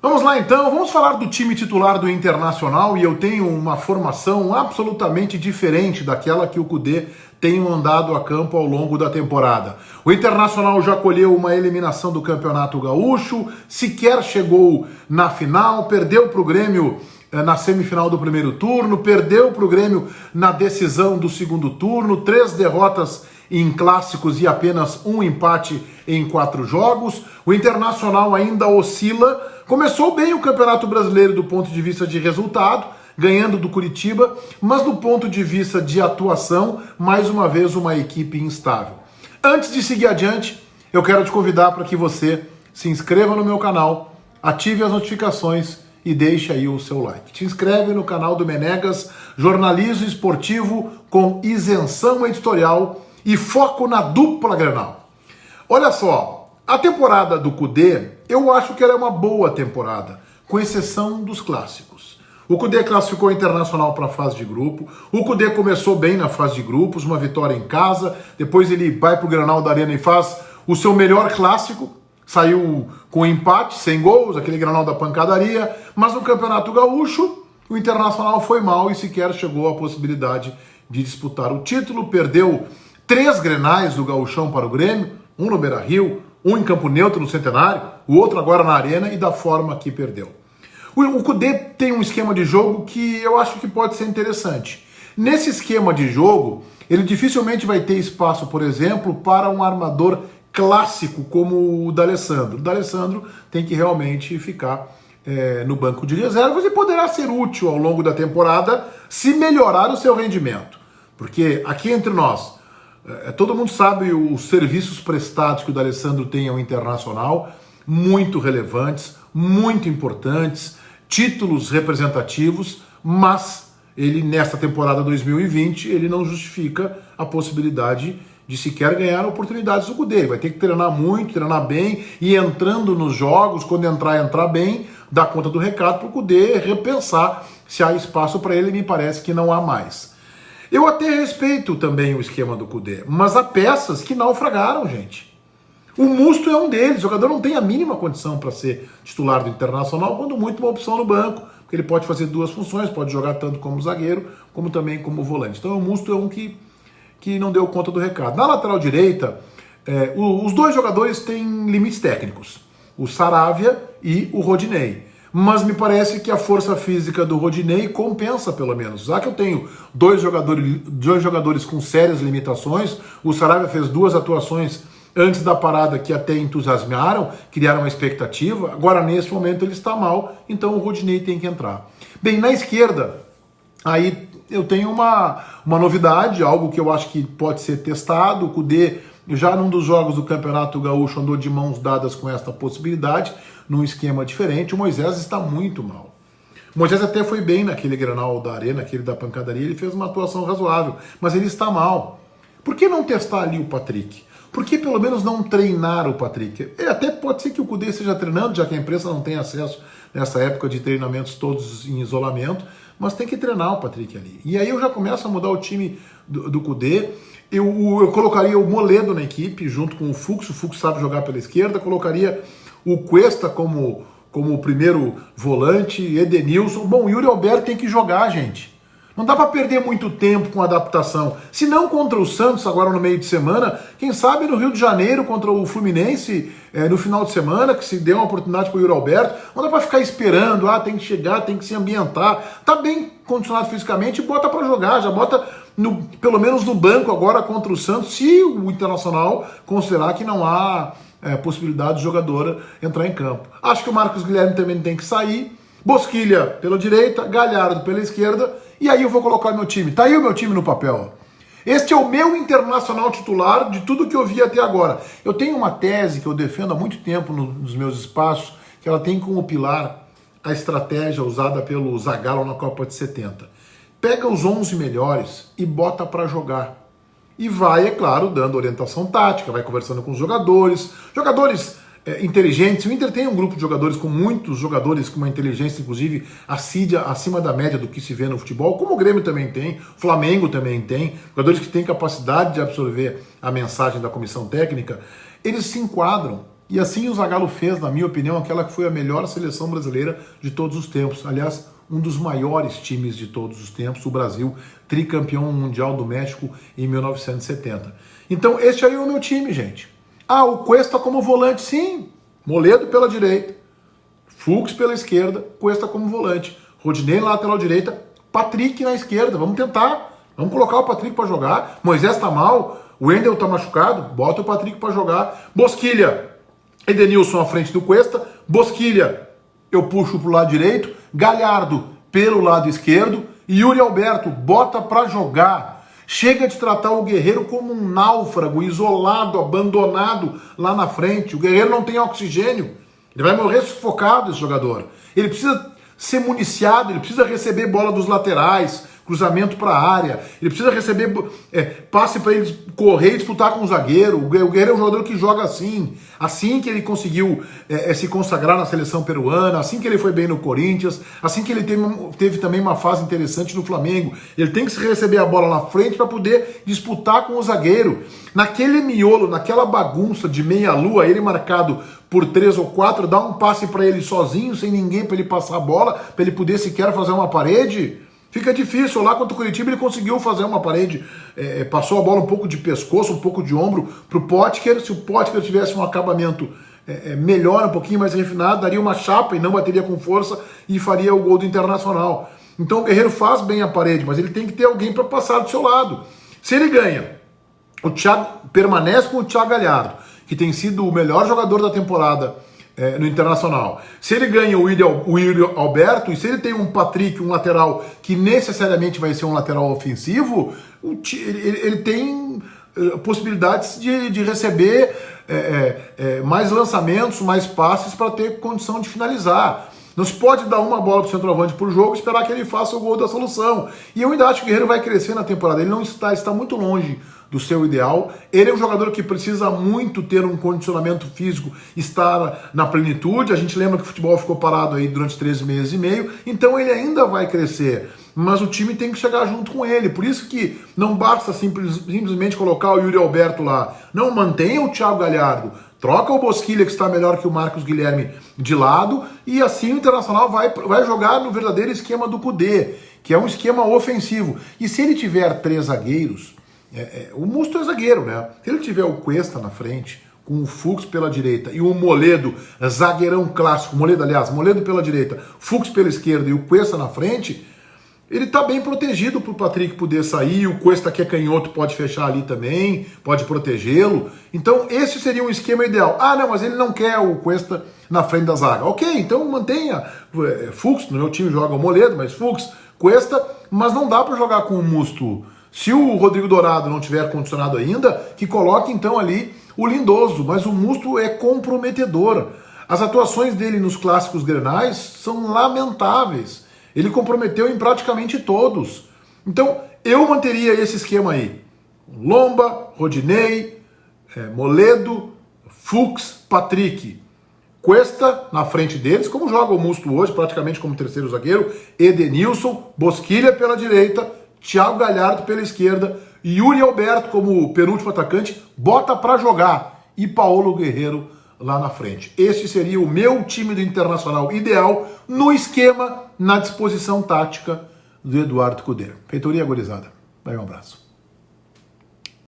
Vamos lá então, vamos falar do time titular do Internacional, e eu tenho uma formação absolutamente diferente daquela que o Kudê tem mandado a campo ao longo da temporada. O Internacional já colheu uma eliminação do Campeonato Gaúcho, sequer chegou na final, perdeu para o Grêmio na semifinal do primeiro turno, perdeu para o Grêmio na decisão do segundo turno, 3 derrotas em clássicos e apenas um empate em 4 jogos. O Internacional ainda oscila. Começou bem o Campeonato Brasileiro do ponto de vista de resultado, ganhando do Curitiba, mas do ponto de vista de atuação, mais uma vez uma equipe instável. Antes de seguir adiante, eu quero te convidar para que você se inscreva no meu canal, ative as notificações e deixe aí o seu like. Te inscreve no canal do Menegas, jornalismo esportivo com isenção editorial e foco na dupla Grenal. Olha só, a temporada do Kudê, eu acho que ela é uma boa temporada, com exceção dos clássicos. O Kudê classificou o Internacional para a fase de grupo, o Kudê começou bem na fase de grupos, uma vitória em casa, depois ele vai para o Grenal da Arena e faz o seu melhor clássico, saiu com empate, sem gols, aquele Grenal da pancadaria, mas no Campeonato Gaúcho o Internacional foi mal e sequer chegou à possibilidade de disputar o título, perdeu 3 Grenais do Gauchão para o Grêmio, um no Beira-Rio, um em Campo Neutro no Centenário, o outro agora na Arena, e da forma que perdeu. O Kudê tem um esquema de jogo que eu acho que pode ser interessante. Nesse esquema de jogo, ele dificilmente vai ter espaço, por exemplo, para um armador clássico como o D'Alessandro. O D'Alessandro tem que realmente ficar no banco de reservas e poderá ser útil ao longo da temporada se melhorar o seu rendimento. Porque aqui entre nós, todo mundo sabe os serviços prestados que o D'Alessandro tem ao Internacional, muito relevantes, muito importantes, títulos representativos, mas ele nesta temporada 2020 ele não justifica a possibilidade de sequer ganhar oportunidades do Kudê. Ele vai ter que treinar muito, treinar bem, e entrando nos jogos, quando entrar bem, dar conta do recado para o Kudê repensar se há espaço para ele. Me parece que não há mais. Eu até respeito também o esquema do Kudê, mas há peças que naufragaram, gente. O Musto é um deles, o jogador não tem a mínima condição para ser titular do Internacional, quando muito uma opção no banco, porque ele pode fazer 2 funções, pode jogar tanto como zagueiro, como também como volante. Então o Musto é um que não deu conta do recado. Na lateral direita, os 2 jogadores têm limites técnicos, o Saravia e o Rodinei. Mas me parece que a força física do Rodinei compensa, pelo menos. Já que eu tenho 2 jogadores com sérias limitações, o Saravia fez 2 atuações antes da parada que até entusiasmaram, criaram uma expectativa. Agora, nesse momento, ele está mal, então o Rodinei tem que entrar. Bem, na esquerda, aí eu tenho uma novidade, algo que eu acho que pode ser testado. O Kudê, já num dos jogos do Campeonato Gaúcho, andou de mãos dadas com esta possibilidade, num esquema diferente. O Moisés está muito mal. O Moisés até foi bem naquele Grenal da Arena, aquele da pancadaria, ele fez uma atuação razoável, mas ele está mal. Por que não testar ali o Patrick? Por que pelo menos não treinar o Patrick? Até pode ser que o Kudê esteja treinando, já que a imprensa não tem acesso nessa época de treinamentos todos em isolamento, mas tem que treinar o Patrick ali. E aí eu já começo a mudar o time do Kudê. Eu colocaria o Moledo na equipe, junto com o Fux sabe jogar pela esquerda, colocaria o Cuesta como o primeiro volante, Edenilson. Bom, o Yuri Alberto tem que jogar, gente. Não dá para perder muito tempo com adaptação. Se não contra o Santos agora no meio de semana, quem sabe no Rio de Janeiro contra o Fluminense no final de semana, que se dê uma oportunidade para o Yuri Alberto. Não dá para ficar esperando, tem que chegar, tem que se ambientar. Tá bem condicionado fisicamente, bota para jogar, já bota pelo menos no banco agora contra o Santos, se o Internacional considerar que não há possibilidade de jogador entrar em campo. Acho que o Marcos Guilherme também tem que sair. Bosquilha pela direita, Galhardo pela esquerda, e aí eu vou colocar meu time. Tá aí o meu time no papel. Este é o meu Internacional titular de tudo que eu vi até agora. Eu tenho uma tese que eu defendo há muito tempo nos meus espaços, que ela tem como pilar a estratégia usada pelo Zagallo na Copa de 70. Pega os 11 melhores e bota para jogar. E vai, é claro, dando orientação tática, vai conversando com os jogadores inteligentes. O Inter tem um grupo de jogadores com muitos jogadores com uma inteligência, inclusive, acima da média do que se vê no futebol, como o Grêmio também tem, o Flamengo também tem, jogadores que têm capacidade de absorver a mensagem da comissão técnica. Eles se enquadram E assim o Zagallo fez, na minha opinião, aquela que foi a melhor seleção brasileira de todos os tempos. Aliás, um dos maiores times de todos os tempos, o Brasil, tricampeão mundial do México em 1970. Então, este aí é o meu time, gente. Ah, o Cuesta como volante, sim. Moledo pela direita, Fux pela esquerda, Cuesta como volante. Rodinei na lateral direita, Patrick na esquerda. Vamos tentar. Vamos colocar o Patrick para jogar. Moisés tá mal, o Wendel tá machucado, bota o Patrick para jogar. Bosquilha, Edenilson à frente do Cuesta. Bosquilha, eu puxo pro lado direito. Galhardo pelo lado esquerdo. E Yuri Alberto, bota para jogar. Chega de tratar o Guerreiro como um náufrago, isolado, abandonado lá na frente. O Guerreiro não tem oxigênio. Ele vai morrer sufocado, esse jogador. Ele precisa ser municiado, ele precisa receber bola dos laterais, cruzamento para a área, ele precisa receber passe para ele correr e disputar com o zagueiro. O Guerreiro é um jogador que joga assim que ele conseguiu se consagrar na seleção peruana, assim que ele foi bem no Corinthians, assim que ele teve também uma fase interessante no Flamengo. Ele tem que receber a bola na frente para poder disputar com o zagueiro. Naquele miolo, naquela bagunça de meia-lua, ele marcado por 3 ou 4, dá um passe para ele sozinho, sem ninguém para ele passar a bola, para ele poder sequer fazer uma parede. Fica difícil. Lá contra o Curitiba ele conseguiu fazer uma parede, passou a bola um pouco de pescoço, um pouco de ombro pro Potker. Se o Potker tivesse um acabamento melhor, um pouquinho mais refinado, daria uma chapa e não bateria com força e faria o gol do Internacional. Então o Guerreiro faz bem a parede, mas ele tem que ter alguém para passar do seu lado. Se ele ganha, o Thiago permanece com o Thiago Galhardo, que tem sido o melhor jogador da temporada no Internacional. Se ele ganha o Yuri Alberto, e se ele tem um Patrick, um lateral, que necessariamente vai ser um lateral ofensivo, ele tem possibilidades de receber mais lançamentos, mais passes para ter condição de finalizar. Não se pode dar uma bola para o centroavante por jogo e esperar que ele faça o gol da solução. E eu ainda acho que o Guerreiro vai crescer na temporada. Ele não está muito longe do seu ideal. Ele é um jogador que precisa muito ter um condicionamento físico, estar na plenitude. A gente lembra que o futebol ficou parado aí durante 13 meses e meio, então ele ainda vai crescer. Mas o time tem que chegar junto com ele. Por isso que não basta simplesmente colocar o Yuri Alberto lá. Não, mantenha o Thiago Galhardo. Troca o Bosquilha, que está melhor que o Marcos Guilherme, de lado, e assim o Internacional vai jogar no verdadeiro esquema do Kudê, que é um esquema ofensivo. E se ele tiver 3 zagueiros, o Musto é zagueiro, né? Se ele tiver o Cuesta na frente, com o Fux pela direita e o Moledo, zagueirão clássico, Moledo pela direita, Fux pela esquerda e o Cuesta na frente, ele tá bem protegido pro Patrick poder sair, o Cuesta que é canhoto pode fechar ali também, pode protegê-lo. Então esse seria um esquema ideal. Ah, não, mas ele não quer o Cuesta na frente da zaga. Ok, então mantenha Fux, no meu time joga o Moledo, mas Fux, Cuesta, mas não dá para jogar com o Musto. Se o Rodrigo Dourado não tiver condicionado ainda, que coloque então ali o Lindoso, mas o Musto é comprometedor. As atuações dele nos clássicos grenais são lamentáveis. Ele comprometeu em praticamente todos. Então, eu manteria esse esquema aí. Lomba, Rodinei, Moledo, Fux, Patrick. Cuesta na frente deles, como joga o Musto hoje, praticamente como terceiro zagueiro. Edenilson, Bosquilha pela direita, Thiago Galhardo pela esquerda, Yuri Alberto como penúltimo atacante, bota pra jogar. E Paulo Guerreiro lá na frente. Este seria o meu time do Internacional ideal no esquema, na disposição tática do Eduardo Kudê. Feitoria, gurizada. Vai um abraço.